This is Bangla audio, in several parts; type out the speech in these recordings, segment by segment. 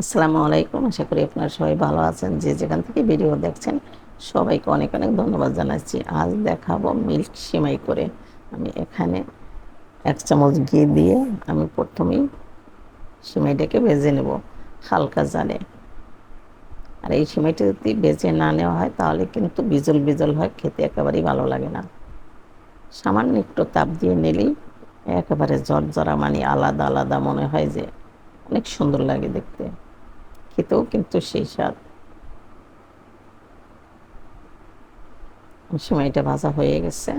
আসসালামু আলাইকুম। আশা করি আপনারা সবাই ভালো আছেন। যে যেখান থেকে ভিডিও দেখছেন সবাইকে অনেক, অনেক ধন্যবাদ জানাচ্ছি। আজ দেখাবো মিল্ক সিমাই করে। আমি এখানে ১ চামচ ঘি দিয়ে আমি প্রথমেই সিমাইটাকে ভেজে নেব হালকা জালে। আর এই সিমাইটা যদি ভেজে না নেওয়া হয় তাহলে কিন্তু বিজল, বিজল হয়, খেতে একেবারেই ভালো লাগে না। সামান্য একটু তাপ দিয়ে নিলেই একেবারে ঝরঝরা মানে আলাদা, আলাদা মনে হয় যে অনেক সুন্দর লাগে দেখতে। খেতেও কিন্তু সেই স্বাদ। সিমাইটা ভাজা হয়ে গেছে।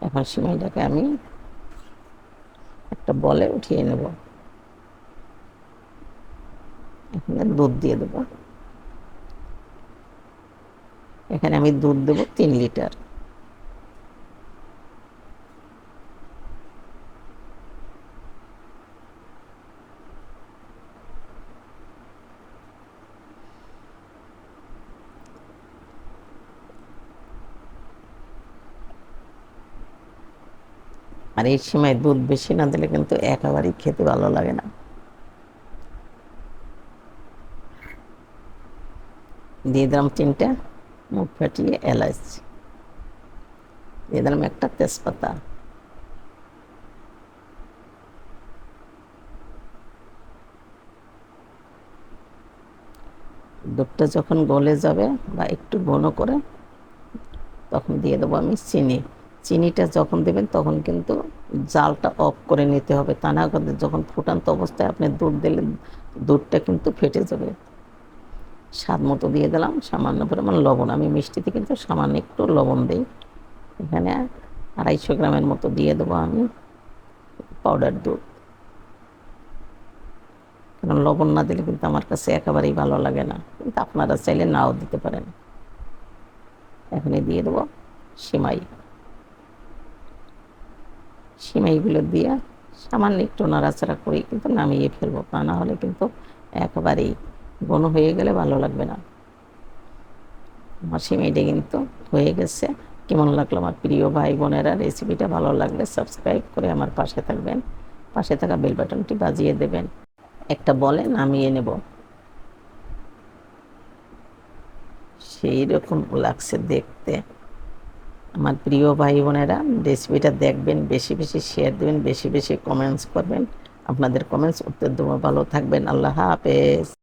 এখন সিমাইটাকে আমি একটা বলে উঠিয়ে নেব। এখানে দুধ দিয়ে দেব। এখানে আমি দুধ দেব ৩ লিটার। আর এই সিমাই দুধ বেশি না দিলে কিন্তু একেবারেই খেতে ভালো লাগে না। দিয়ে দিলাম ৩টা মুখ ফাটিয়ে এলাচ। দিয়ে দিলাম একটা তেজপাতা। দুধটা যখন গলে যাবে বা একটু ঘন করে তখন দিয়ে দেবো আমি চিনি। চিনিটা যখন দেবেন তখন কিন্তু জালটা অফ করে নিতে হবে, তা না হলে যখন ফুটান্ত অবস্থায় আপনি দুধ দিলেন দুধটা কিন্তু ফেটে যাবে। স্বাদ মতো দিয়ে দিলাম সামান্য পরিমাণ লবণ। আমি মিষ্টিতে কিন্তু সামান্য একটু লবণ দিই। এখানে ২৫০ গ্রামের মতো দিয়ে দেবো আমি পাউডার দুধ। কারণ লবণ না দিলে কিন্তু আমার কাছে একেবারেই ভালো লাগে না, কিন্তু আপনারা চাইলে নাও দিতে পারেন। এখানে দিয়ে দেবো সিমাই। সিমাইগুলো দিয়ে সামান্য একটু নাড়াচাড়া করেই কিন্তু নামিয়ে ফেলবো, তা না হলে কিন্তু একেবারেই ঘন হয়ে গেলে ভালো লাগবে না। আমার সিমাইটা কিন্তু হয়ে গেছে। কেমন লাগলো আমার প্রিয় ভাই বোনেরা? রেসিপিটা ভালো লাগলে সাবস্ক্রাইব করে আমার পাশে থাকবেন। পাশে থাকা বেল বাটনটি বাজিয়ে দেবেন। একটা বলে নামিয়ে নেব। সেই রকম লাগছে দেখতে। আমার প্রিয় ভাই বোনেরা, রেসিপিটা দেখবেন, বেশি বেশি শেয়ার দেবেন, বেশি বেশি কমেন্টস করবেন। আপনাদের কমেন্টস উত্তর দেবো। ভালো থাকবেন। আল্লাহ হাফেজ।